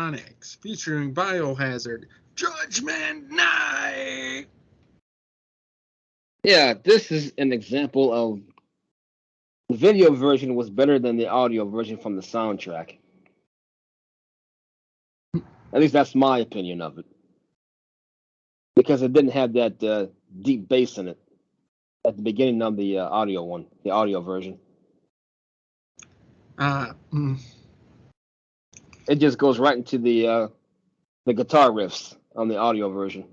Onyx, featuring Biohazard, Judgment Night. Yeah, this is an example of the video version was better than the audio version from the soundtrack. At least that's my opinion of it. Because it didn't have that deep bass in it at the beginning of the audio one, the audio version. It just goes right into the guitar riffs on the audio version.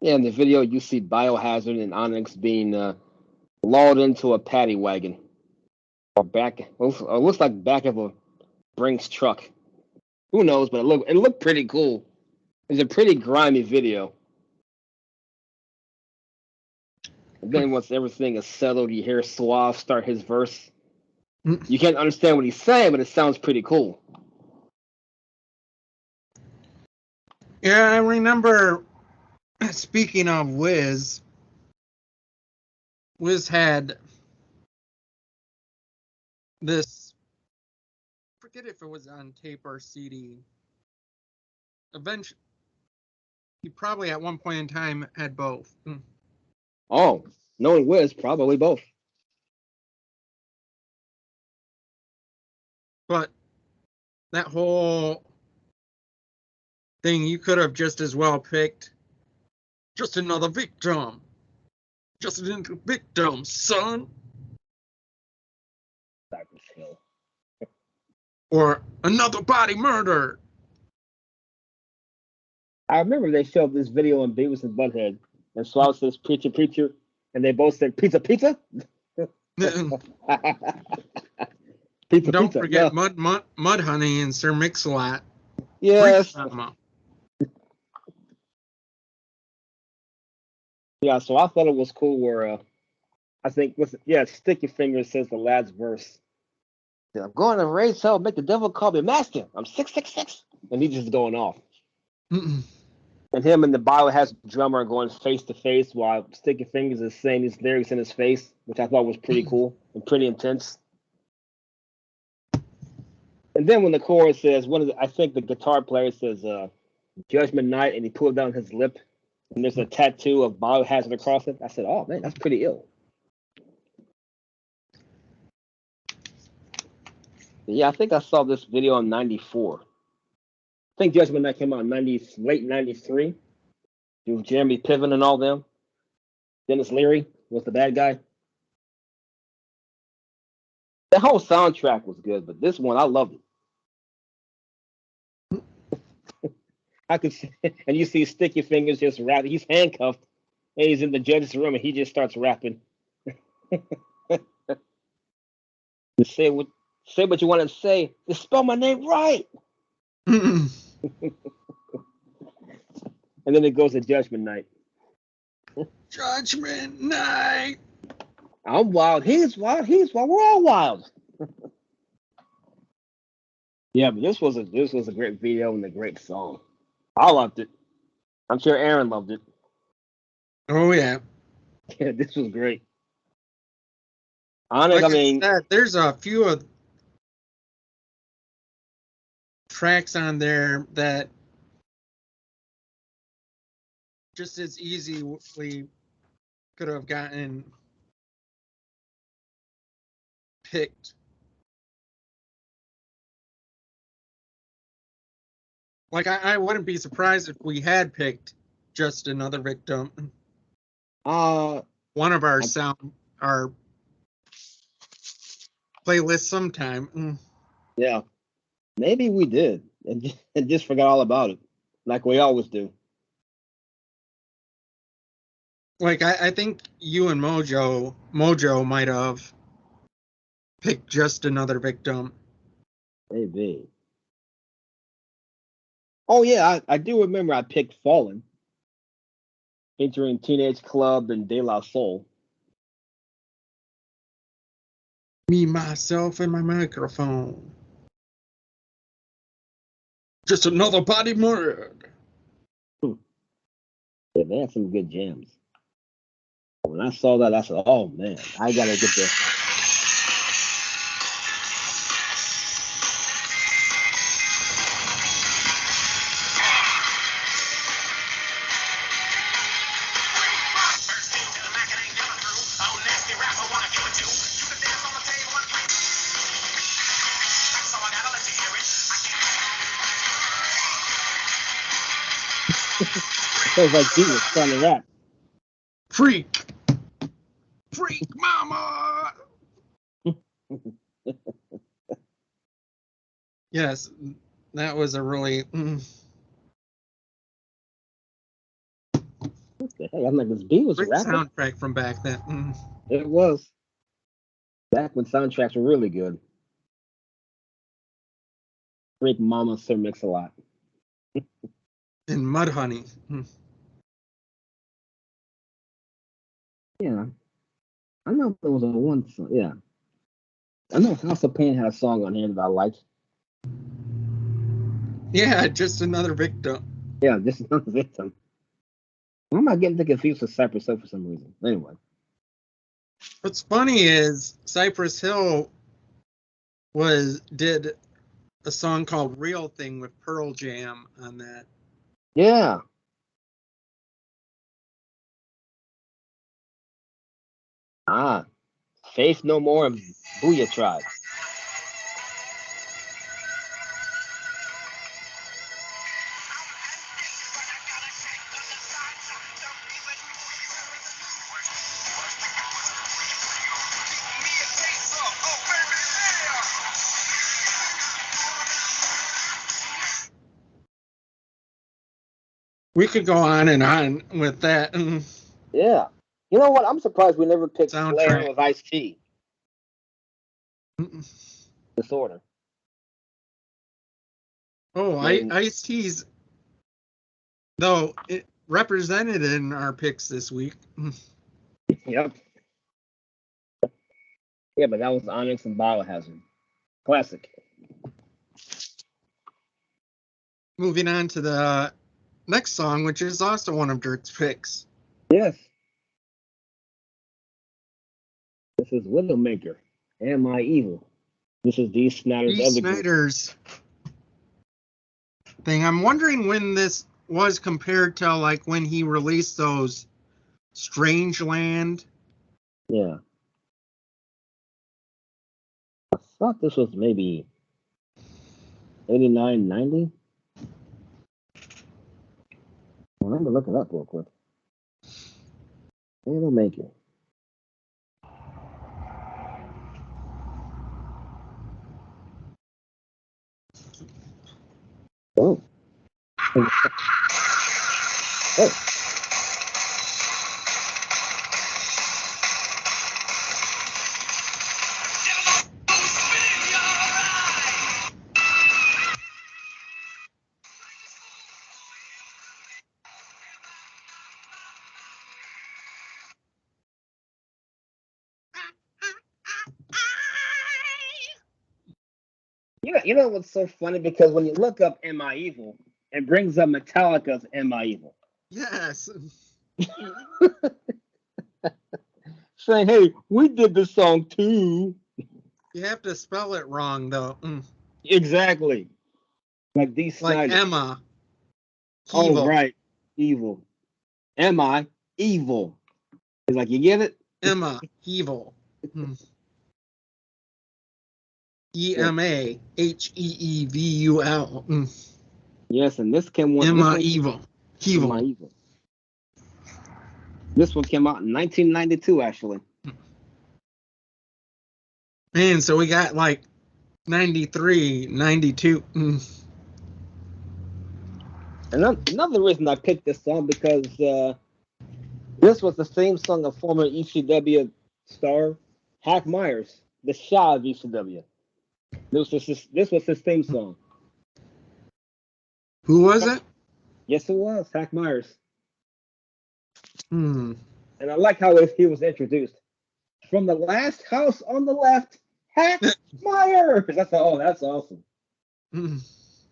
Yeah, in the video you see Biohazard and Onyx being lulled into a paddy wagon. Or back, it looks like back of a Brinks truck. Who knows, but it looked pretty cool. It's a pretty grimy video. And then once everything is settled, you hear Suave start his verse. You can't understand what he's saying, but it sounds pretty cool. Yeah, I remember, speaking of Wiz had this, forget if it was on tape or CD. Eventually, he probably at one point in time had both. Oh, knowing Wiz, probably both. But that whole thing, you could have just as well picked just another victim. Just another victim, son. Or another body murder. I remember they showed this video on Beavis and Butthead, and Suave says, preacher, preacher, and they both said, pizza, pizza? Don't pizza, forget no. Mudhoney and Sir Mix-a-Lot. Yes. Yeah, so I thought it was cool where, I think, Sticky Fingers says the last verse. I'm going to raise hell, make the devil call me master. I'm 666. And he's just going off. And him and the Biohazard drummer are going face to face while Sticky Fingers is saying these lyrics in his face, which I thought was pretty cool and pretty intense. And then when the chorus says, I think the guitar player says Judgment Night, and he pulled down his lip, and there's a tattoo of Biohazard across it. I said, oh man, that's pretty ill. Yeah, I think I saw this video in '94. I think Judgment Night came out in late '93. It was Jeremy Piven and all them. Dennis Leary was the bad guy. The whole soundtrack was good, but this one, I loved it. I could see, and you see Sticky Fingers just rapping. He's handcuffed, and he's in the judge's room, and he just starts rapping. Say what you want to say. Just spell my name right. And then it goes to Judgment Night. Judgment Night. I'm wild. He's wild. He's wild. We're all wild. Yeah, but this was a great video and a great song. I loved it. I'm sure Aaron loved it. Oh yeah. Yeah, this was great. Honestly, like I mean, there's a few of tracks on there that just as easily could have gotten picked. Like I wouldn't be surprised if we had picked Just Another Victim. One of our playlist sometime. Yeah, maybe we did, and just forgot all about it, like we always do. Like I think you and Mojo might have picked Just Another Victim. Maybe. Oh yeah, I do remember I picked Fallen, featuring Teenage Club and De La Soul. Me, myself, and my microphone. Just another body murdered. Yeah, they had some good jams. When I saw that, I said, "Oh man, I gotta get this." Sounds like Jesus trying to rap. Freak mama. Yes, that was a really. What the hell? I'm like, this beat was a Great rapper? soundtrack from back then. It was. Back when soundtracks were really good. Freak Mama Sir Mix-a-Lot. And Mudhoney. Yeah. I know there was a one song. Yeah. I know House of Pain had a song on here that I liked. Yeah, just another victim. Yeah, just another victim. Why am I getting confused with Cypress Hill for some reason? Anyway. What's funny is Cypress Hill did a song called Real Thing with Pearl Jam on that. Yeah. Faith No More and Booyah Tribe. We could go on and on with that Yeah. You know what? I'm surprised we never picked Flair soundtrack. with Ice-T. Disorder. Oh, Man. Ice-T's, though, it represented in our picks this week. Yep. Yeah, but that was Onyx and Biohazard. Classic. Moving on to the next song, which is also one of Dirk's picks. Yes. This is Widowmaker. Am I Evil? This is Dee Snider's Dee other group. Snider's thing. I'm wondering when this was compared to like when he released those Strangeland. Yeah. I thought this was maybe 89, 90. Well, let me look it up real quick. Widowmaker. Oh. Oh. You know what's so funny? Because when you look up Am I Evil, it brings up Metallica's Am I Evil. Yes. Saying, hey, we did this song too. You have to spell it wrong, though. Exactly. Like Dee Like Snider. Emma. Oh, Evil. right. Evil. Am I evil? It's like, you get it? Emma. Evil. EMAHEEVUL. Yes, and this came one. Emma Evil. Am I Evil. Evil? This one came out in 1992, actually. Man, so we got like 93, 92. Another reason I picked this song because this was the same song of former ECW star Hack Myers, the Shah of ECW. This was his theme song. Who was it? Yes, it was Hack Myers. And I like how he was introduced. From the last house on the left, Hack Myers. That's awesome. So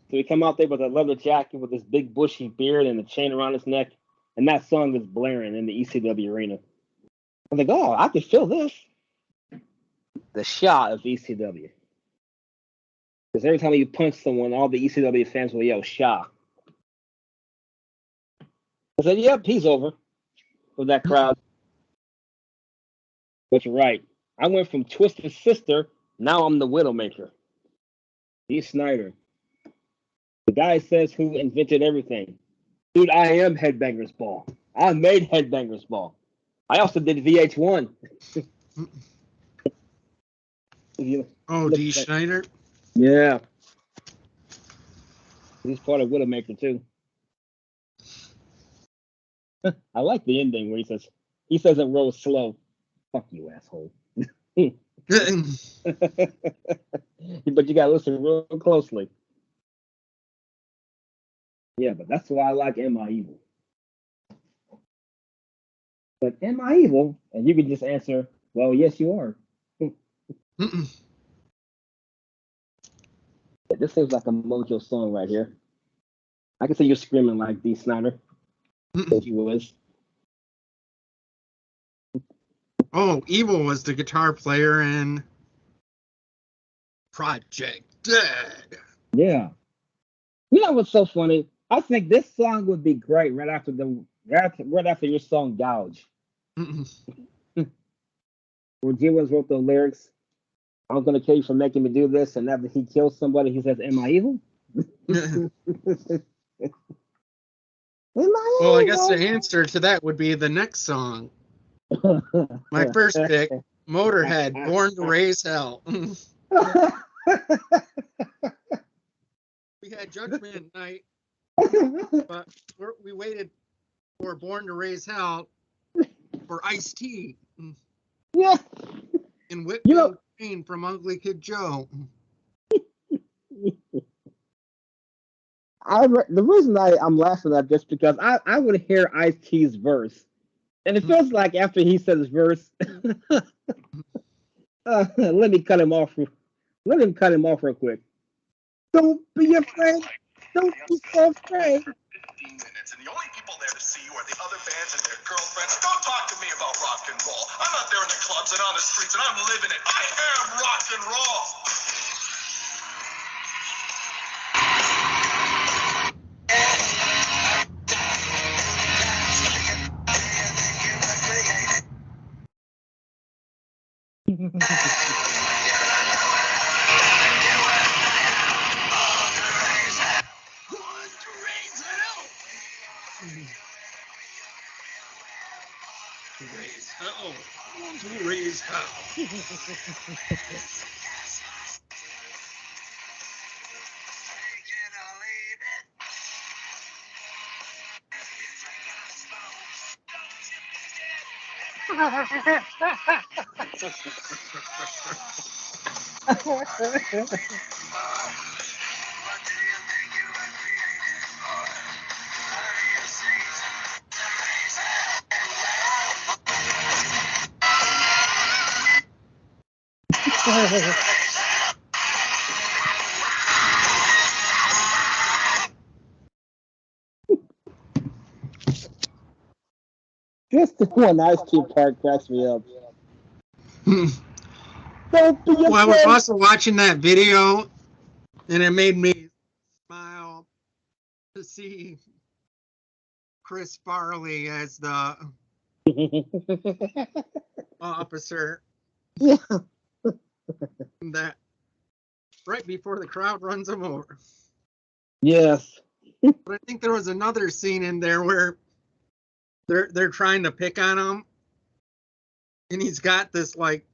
he come out there with a leather jacket with this big bushy beard and a chain around his neck, and that song is blaring in the ECW arena. I'm like, oh, I can feel this. The shot of ECW. Because every time you punch someone, all the ECW fans will yell "Shah." I said, "Yep, he's over." With that crowd. But you're right. I went from Twisted Sister. Now I'm the Widowmaker. Dee Snider. The guy says who invented everything. Dude, I am Headbangers Ball. I made Headbangers Ball. I also did VH1. Oh, D. Schneider. Yeah. He's part of Widowmaker too. I like the ending where he says it real slow. Fuck you, asshole. But you gotta listen real closely. Yeah, but that's why I like Am I Evil? But am I evil? And you can just answer, well, yes, you are. This seems like a Mojo song right here. I can see you screaming like D. Snyder. If you was. Oh, Evil was the guitar player in Project Dead. Yeah. You know what's so funny? I think this song would be great right after your song Gouge. Where G was wrote the lyrics, I'm gonna kill you for making me do this, and after he kills somebody, he says, am I evil? Am I Well, I evil? guess the answer to that would be the next song. My first pick, Motorhead, Born to Raise Hell. We had Judgment Night, but we waited for Born to Raise Hell for Ice-T. Yeah. And Whitfield Queen from Ugly Kid Joe. The reason I'm laughing at this because I would hear Ice-T's verse, and it feels like after he said his verse, let me cut him off. Let him cut him off real quick. Don't be afraid. Don't be so afraid. 15 minutes, and the only people there to see you are the other bands and their girlfriends. Don't talk to me about rock and roll. I'm out there in the clubs and on the streets, and I'm living it. I am rock and roll. Raise hell. Born to raise hell. Just the one Ice-T part cracks me up. Don't be afraid. Well, I was also watching that video, and it made me smile to see Chris Farley as the officer. Yeah. That right before the crowd runs him over. Yes. But I think there was another scene in there where they're trying to pick on him, and he's got this like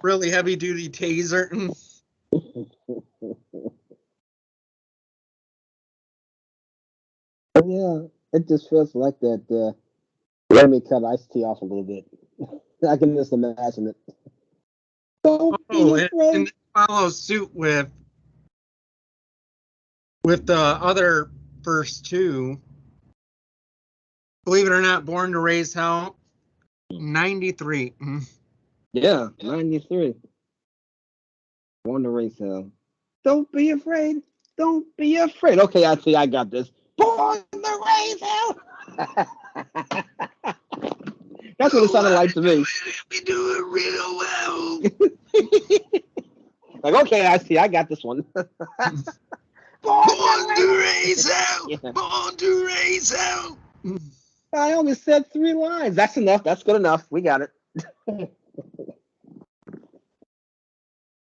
really heavy duty taser. Yeah, it just feels like that. Let me cut Ice-T off a little bit. I can just imagine it. Don't be afraid. And follows suit with the other first two. Believe it or not, Born to Raise Hell, 93. Yeah, 93. Born to Raise Hell. Don't be afraid. Don't be afraid. Okay, I got this. Born to Raise Hell. That's what it sounded like to me. We do it real well. Like, okay, I got this one. Born to Raise Hell. Yeah. Born to Raise Hell. I only said 3 lines. That's enough. That's good enough. We got it.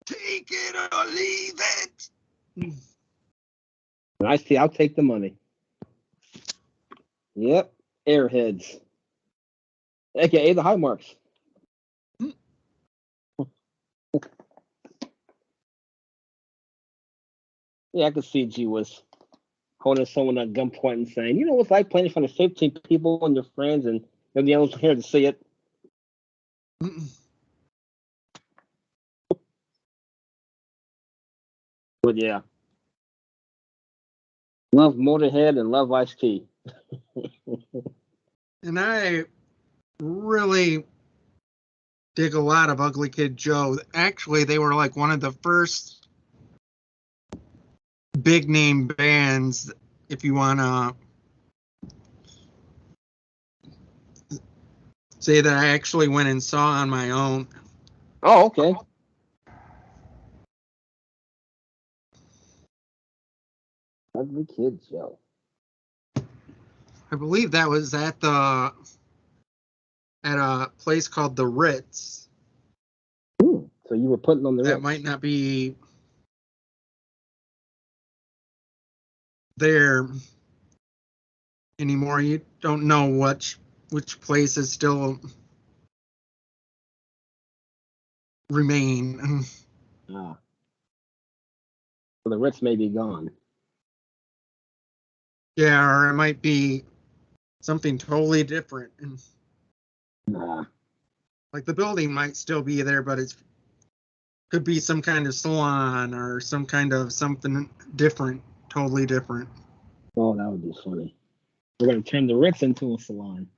Take it or leave it. I see. I'll take the money. Yep. Airheads. AKA the high marks. Yeah, I could see G was holding someone at gunpoint and saying, "You know what's like playing in front of 15 people and your friends, and you're the only one here to see it." But yeah, love Motorhead and love Ice-T. And I really dig a lot of Ugly Kid Joe. Actually, they were like one of the first big name bands, if you want to say that I actually went and saw on my own. Oh, okay. Ugly Kid Joe. I believe that was at a place called the Ritz. So you were putting on the That Ritz. might not be there anymore. You don't know which places still remain. Ah. So the Ritz may be gone. Yeah, or it might be something totally different. Nah. Like the building might still be there, but it could be some kind of salon or some kind of something different, totally different. Oh, that would be funny. We're gonna turn the Ritz into a salon.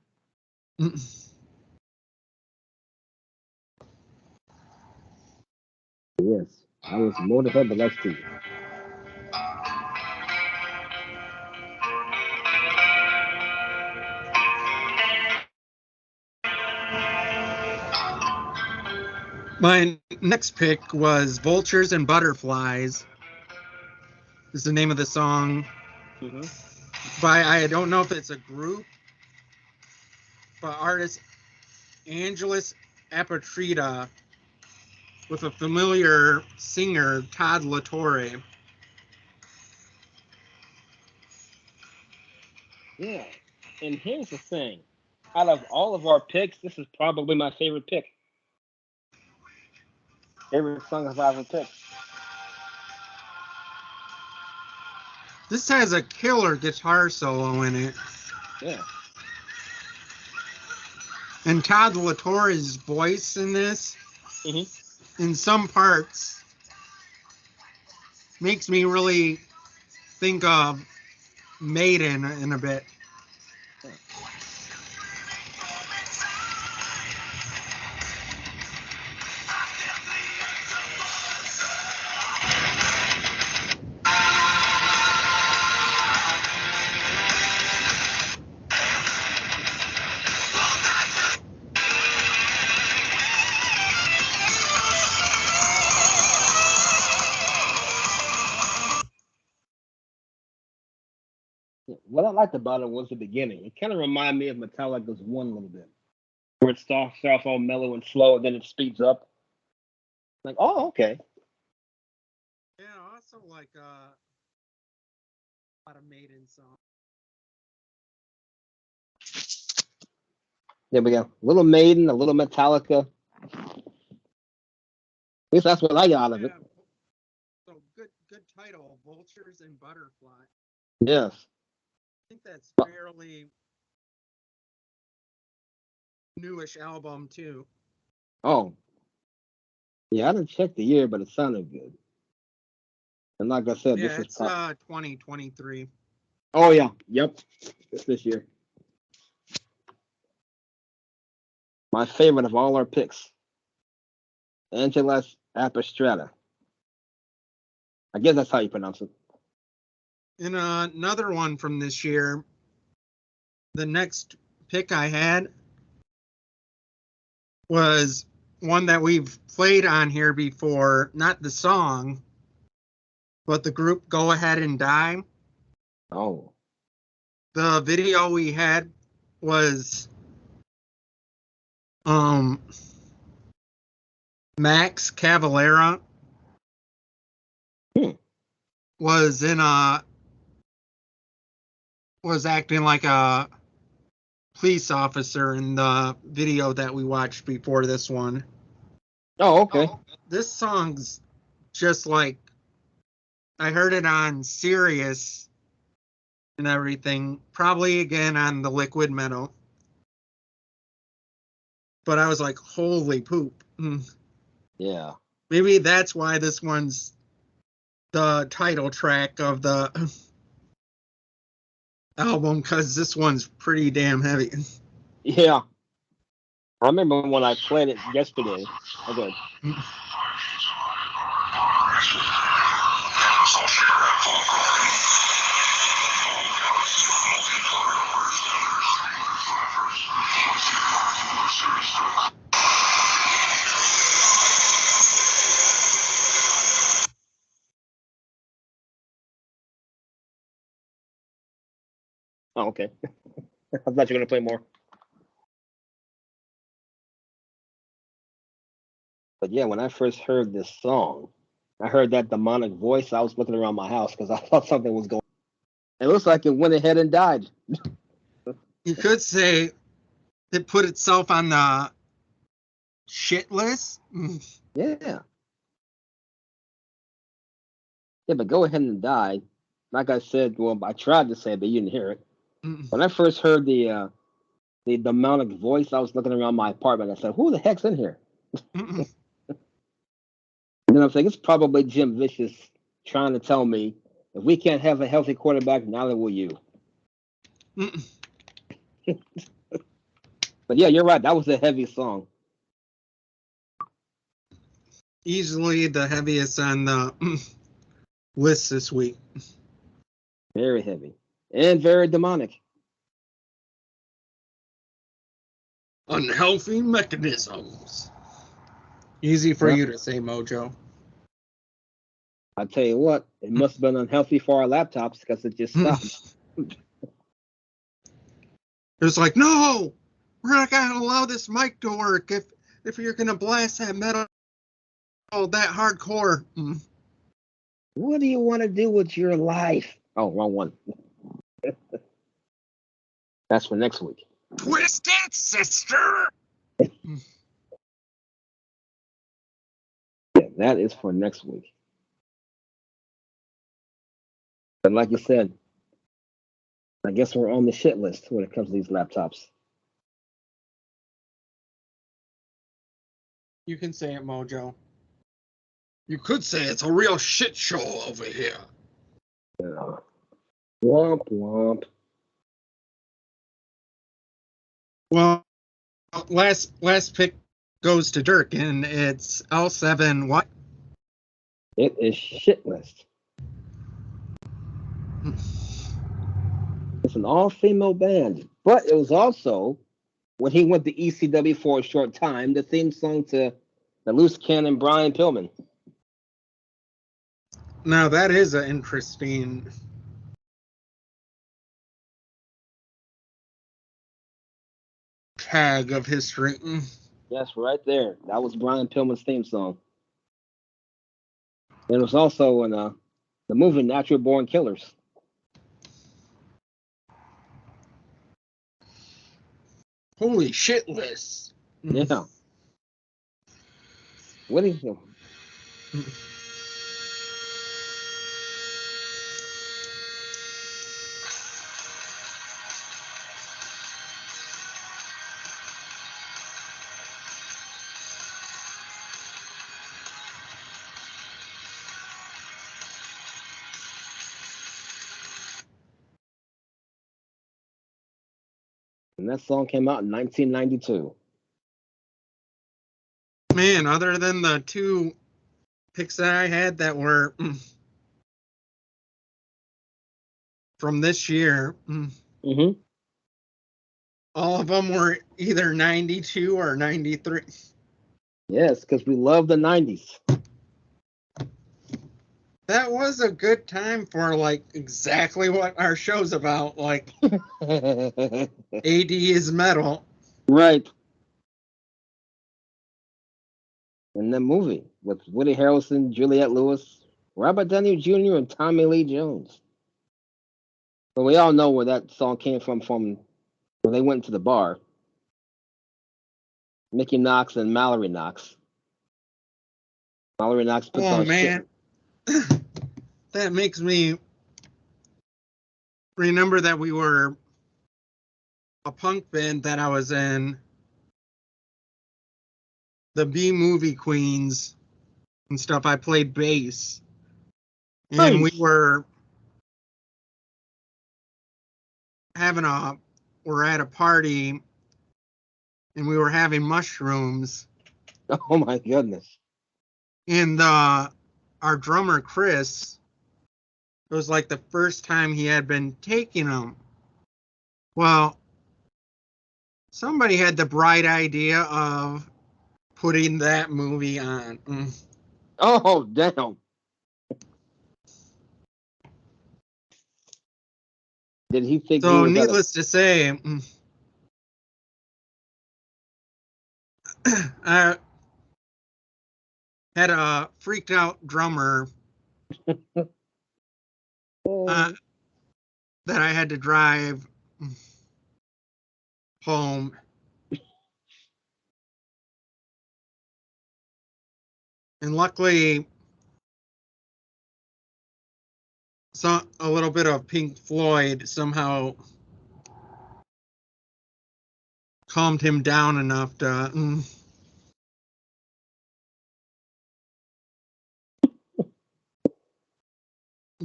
Yes, I was Motorhead, but let's see. My next pick was Vultures and Butterflies. Is the name of the song. By, I don't know if it's a group, but artist Angelus Apatrida with a familiar singer, Todd LaTorre. Yeah, and here's the thing. Out of all of our picks, this is probably my favorite pick. Favorite song I've ever picked. This has a killer guitar solo in it. Yeah. And Todd LaTorre's voice in this, in some parts, makes me really think of Maiden in a bit. What I liked about it was the beginning. It kind of reminded me of Metallica's One a little bit, where it starts off all mellow and slow, and then it speeds up. Like, oh, okay. Yeah, also like a lot of Maiden songs. There we go. A little Maiden, a little Metallica. At least that's what I got out of it. So good title, Vultures and Butterfly. Yes. I think that's fairly newish album too. Oh. Yeah, I didn't check the year, but it sounded good. And like I said, Yeah, this it's is 2023. Oh yeah, yep. It's this year. My favorite of all our picks. Angelus Apastrata. I guess that's how you pronounce it. And another one from this year, the next pick I had was one that we've played on here before, not the song, but the group Go Ahead and Die. Oh. The video we had was Max Cavalera was in a was acting like a police officer in the video that we watched before this one. Oh, okay. This song's just like, I heard it on Sirius and everything, probably again on the Liquid Metal. But I was like, holy poop. Yeah. Maybe that's why this one's the title track of the album, because this one's pretty damn heavy. Yeah. I remember when I played it yesterday. Okay. Oh, okay. I thought you were gonna play more. But yeah, when I first heard this song, I heard that demonic voice. I was looking around my house because I thought something was going. It looks like it went ahead and died. You could say it put itself on the shit list. Yeah. Yeah, but go ahead and die. Like I said, well, I tried to say it, but you didn't hear it. When I first heard the demonic voice, I was looking around my apartment. I said, "Who the heck's in here?" And then I'm thinking it's probably Jim Vicious trying to tell me if we can't have a healthy quarterback, neither will you. But yeah, you're right. That was a heavy song. Easily the heaviest on the list this week. Very heavy and very demonic. Unhealthy mechanisms. Easy for you to say, Mojo. I tell you what, it must have been unhealthy for our laptops because it just stopped. It's like, no, we're not gonna allow this mic to work if you're gonna blast that metal that hardcore. What do you want to do with your life? Oh, wrong one. That's for next week. Twisted Sister. Yeah, that is for next week. But like you said, I guess we're on the shit list when it comes to these laptops. You can say it, Mojo. You could say it's a real shit show over here. Yeah. Womp womp. Well, last pick goes to Dirk, and it's L7 what? It is shit list. It's an all-female band, but it was also, when he went to ECW for a short time, the theme song to the Loose Cannon Brian Pillman. Now that is an interesting tag of history. Yes, right there. That was Brian Pillman's theme song. And it was also in the movie Natural Born Killers. Holy shit list. Yeah. What do you And that song came out in 1992. Man, other than the two picks that I had that were from this year, Mm-hmm. all of them were either 92 or 93. Yes, because we love the 90s. That was a good time for like exactly what our show's about. Like AD is metal. Right. And the movie with Woody Harrelson, Juliette Lewis, Robert Downey Jr., and Tommy Lee Jones. But we all know where that song came from when they went to the bar. Mickey Knox and Mallory Knox. Mallory Knox puts Oh on man, that makes me remember that we were a punk band that I was in, the B Movie Queens and stuff. I played bass, and we Nice. were we're at a party, and we were having mushrooms, Oh my goodness. and our drummer Chris, it was like the first time he had been taking them. Well, somebody had the bright idea of putting that movie on. Oh damn. Did he think he So, was at a needless to say, I had a freaked out drummer that I had to drive home. And luckily, a little bit of Pink Floyd somehow calmed him down enough to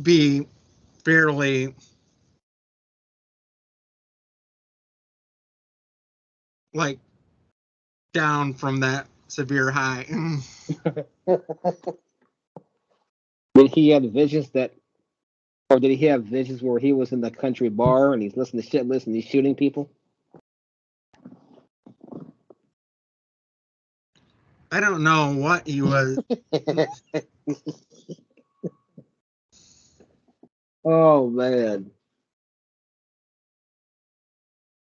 be fairly like down from that severe high. Did he have visions that, or did he have visions where he was in the country bar and he's listening to shit list and he's shooting people? I don't know what he was. Oh man.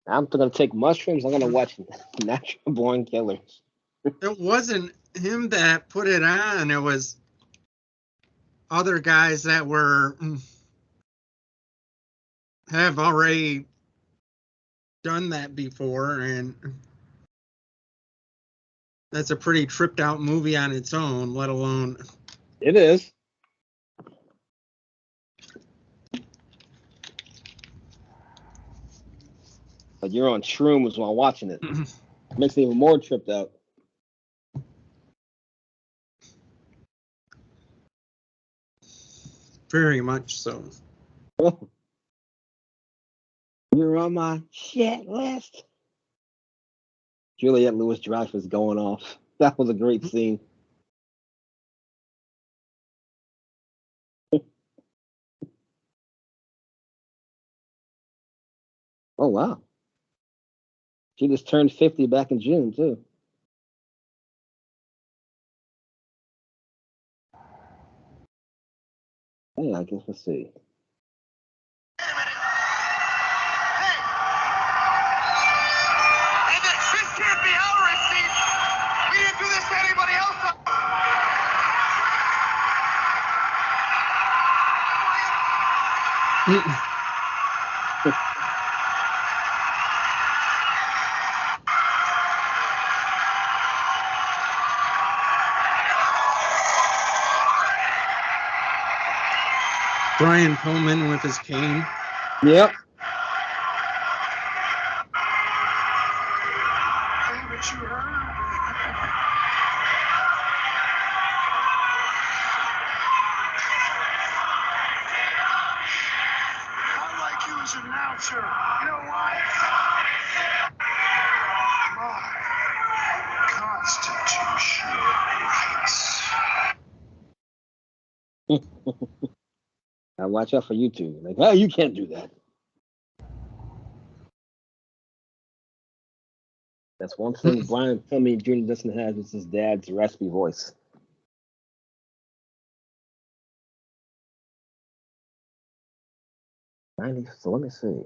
I'm gonna take mushrooms. I'm gonna watch Natural Born Killers. It wasn't him that put it on. It was other guys that have already done that before, and that's a pretty tripped out movie on its own, let alone. It is. But you're on shrooms while watching it. Makes it even more tripped out. Very much so. Oh, you're on my shit list. Juliette Lewis Dreyfus going off. That was a great scene. Oh wow. She just turned 50 back in June too. Hey, I guess let's see. Hey, this can't be our receipt. We didn't do this to anybody else. Brian Pillman with his cane. Yep. Haven't you heard? I like you as an announcer. You know why? My constitutional rights. Now watch out for YouTube. Like, oh, you can't do that. That's one thing Brian Pillman Jr. doesn't have is his dad's raspy voice. So let me see.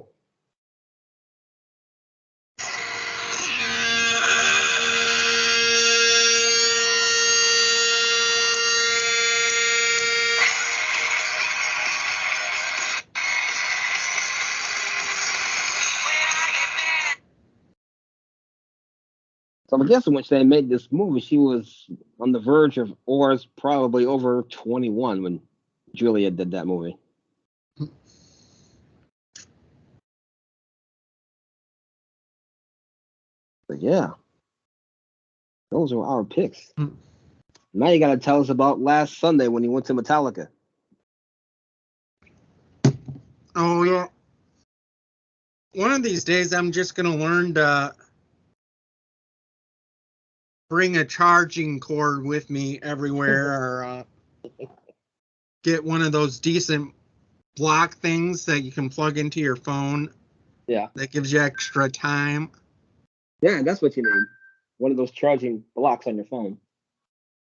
I'm guessing when they made this movie, she was on the verge of, or is probably over 21 when Julia did that movie. But yeah, those are our picks. Now you got to tell us about last Sunday when you went to Metallica. Oh, yeah. One of these days, I'm just going to learn to bring a charging cord with me everywhere, or get one of those decent block things that you can plug into your phone. Yeah. That gives you extra time. Yeah, that's what you need. One of those charging blocks on your phone.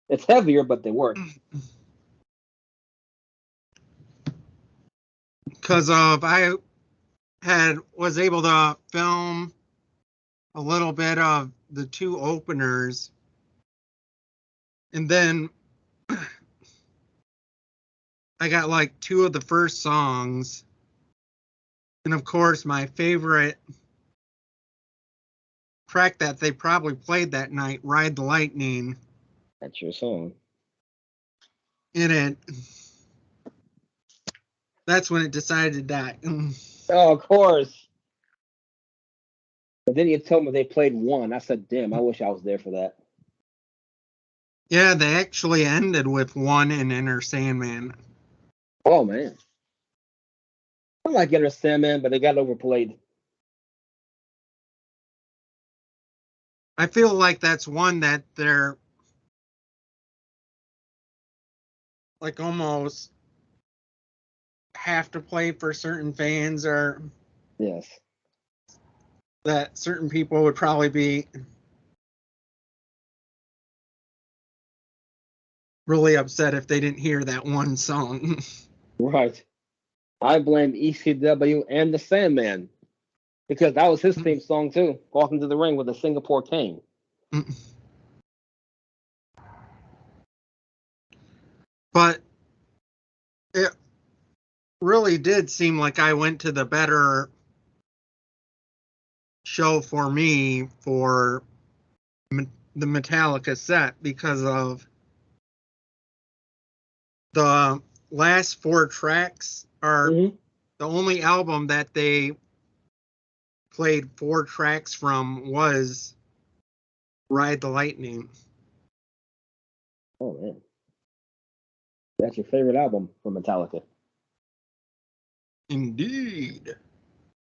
It's heavier, but they work. Because I was able to film a little bit of the two openers, and then I got like two of the first songs, and of course my favorite track that they probably played that night, Ride the Lightning. That's your song. In it, that's when it decided to die. Oh, of course. And then you told me they played one. I said, damn, I wish I was there for that. Yeah, they actually ended with one in Enter Sandman. Oh, man. I like Enter Sandman, but they got overplayed. I feel like that's one that they're like almost have to play for certain fans, or Yes. that certain people would probably be really upset if they didn't hear that one song. Right. I blame ECW and the Sandman because that was his theme song too. Walking to the ring with a Singapore cane. But it really did seem like I went to the better show for me for the Metallica set, because of the last four tracks are the only album that they played four tracks from was Ride the Lightning. Oh, man. That's your favorite album from Metallica. Indeed.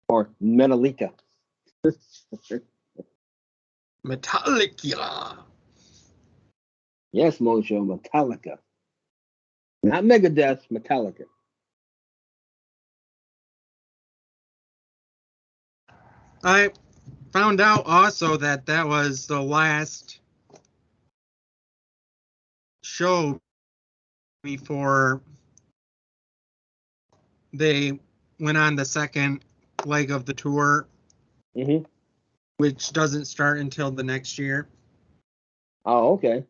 Or Metallica. Metallica. Yes, Mojo, Metallica. Not Megadeth, Metallica. I found out also that that was the last show before they went on the second leg of the tour, which doesn't start until the next year. Oh, okay.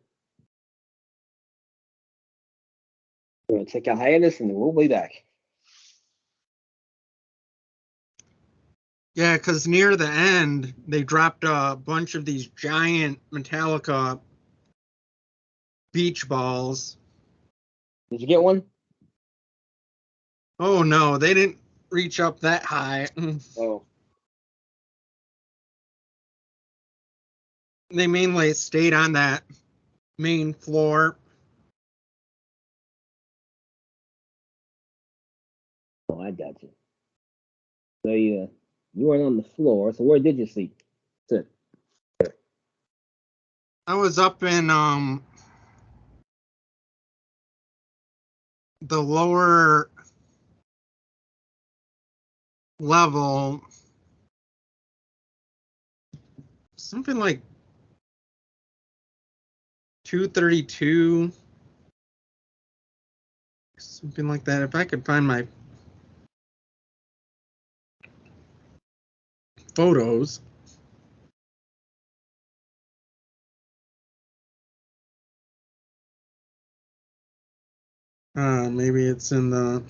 We're going to take a hiatus and we'll be back. Yeah, because near the end, they dropped a bunch of these giant Metallica beach balls. Did you get one? Oh, no, they didn't reach up that high. Oh. They mainly stayed on that main floor. Oh, I got you. So you weren't on the floor. So where did you sleep? Sit. I was up in the lower level, something like 232, something like that. If I could find my photos. Maybe it's in the...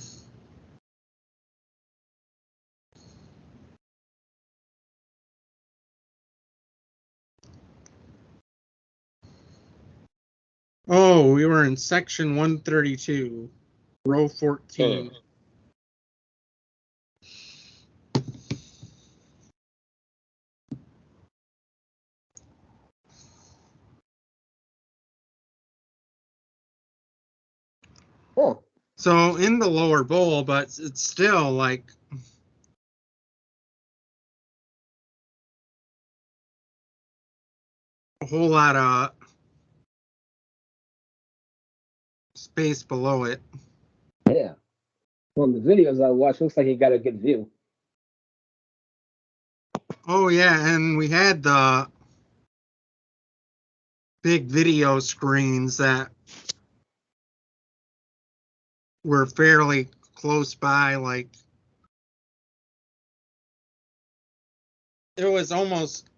Oh, we were in section 132, row 14. Oh, So in the lower bowl, but it's still like a whole lot of space below it. yeah. From the videos I watched, looks like he got a good view. Oh yeah, and we had the big video screens that were fairly close by. Like it was almost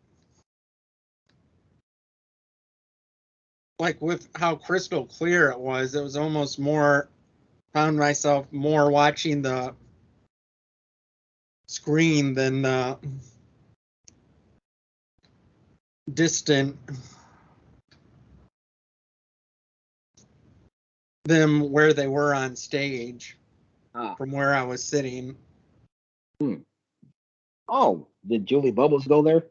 like with how crystal clear it was almost more, found myself more watching the screen than the distant them where they were on stage from where I was sitting. Oh, did Julie Bubbles go there?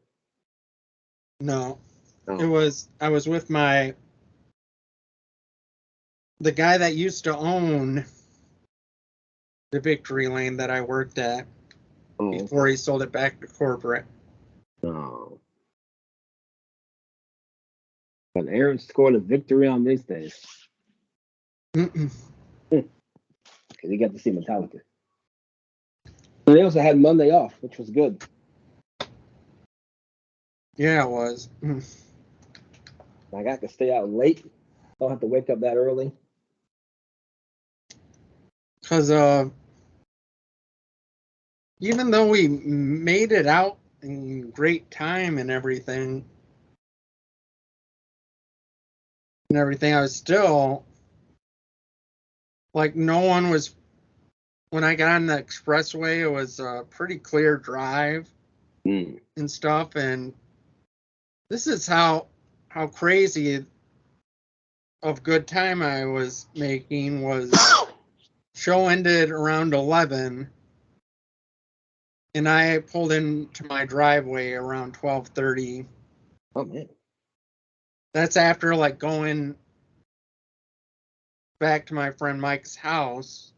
No, Oh. I was with the guy that used to own the Victory Lane that I worked at before he sold it back to corporate. Oh. But Aaron scored a victory on these days. Because he got to see Metallica. And they also had Monday off, which was good. Yeah, it was. I got to stay out late. Don't have to wake up that early. Because even though we made it out in great time and everything, I was still like no one was. When I got on the expressway, it was a pretty clear drive and stuff. And this is how crazy of good time I was making was. Show ended around 11, and I pulled into my driveway around 12:30. Oh man, that's after like going back to my friend Mike's house,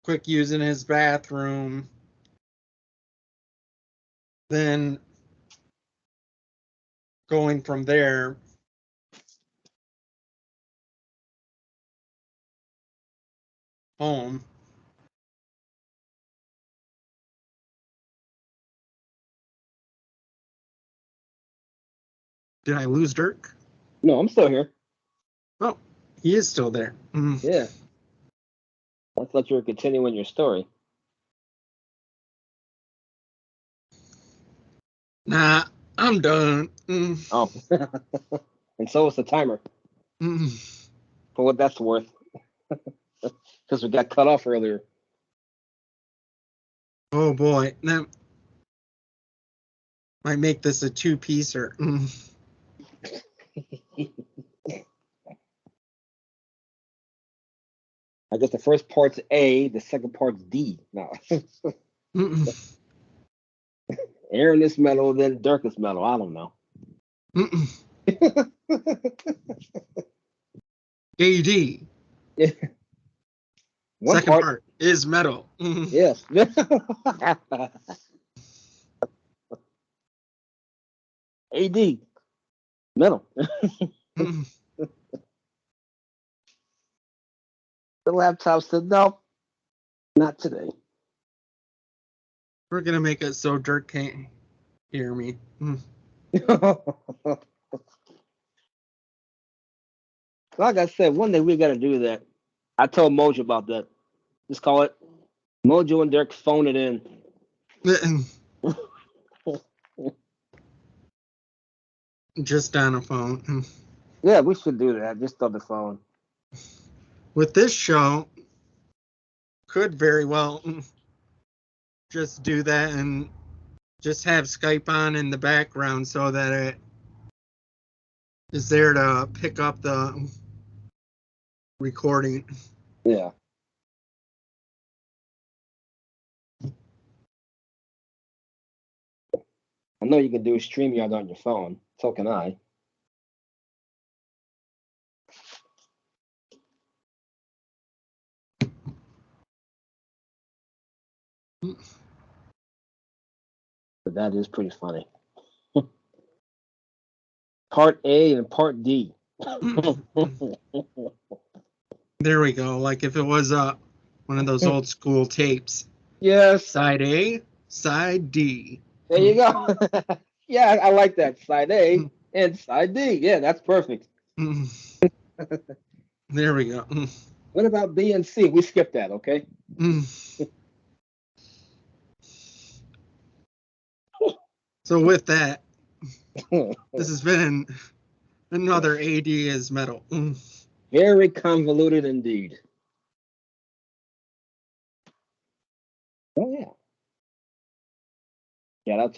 quick using his bathroom, then going from there home. Did I lose Dirk? No, I'm still here. Oh, he is still there. Yeah. I thought you were continuing your story. Nah, I'm done. Oh. And so is the timer. For what that's worth. Because we got cut off earlier. Oh boy, that might make this a two-piecer. I guess the first part's A, the second part's D. No. Aaron is metal, then Dirk is metal. I don't know. AD. Yeah. Second part is metal. Yes. AD. Metal. The laptop said, no, not today. We're going to make it so Dirk can't hear me. Like I said, one day we got to do that. I told Mojo about that. Just call it Mojo and Dirk phone it in. Just on a phone. Yeah, we should do that. Just on the phone. With this show, could very well just do that and just have Skype on in the background so that it is there to pick up the recording. Yeah. I know you can do StreamYard on your phone. So can I. But that is pretty funny. Part A and Part D. There we go. Like if it was one of those old school tapes. Yes. Side A, side D. There you go. Yeah, I like that. Side A and side D. Yeah, that's perfect. There we go. What about B and C? We skipped that, okay? So with that, this has been another AD is metal. Very convoluted indeed. Oh yeah. Yeah, that's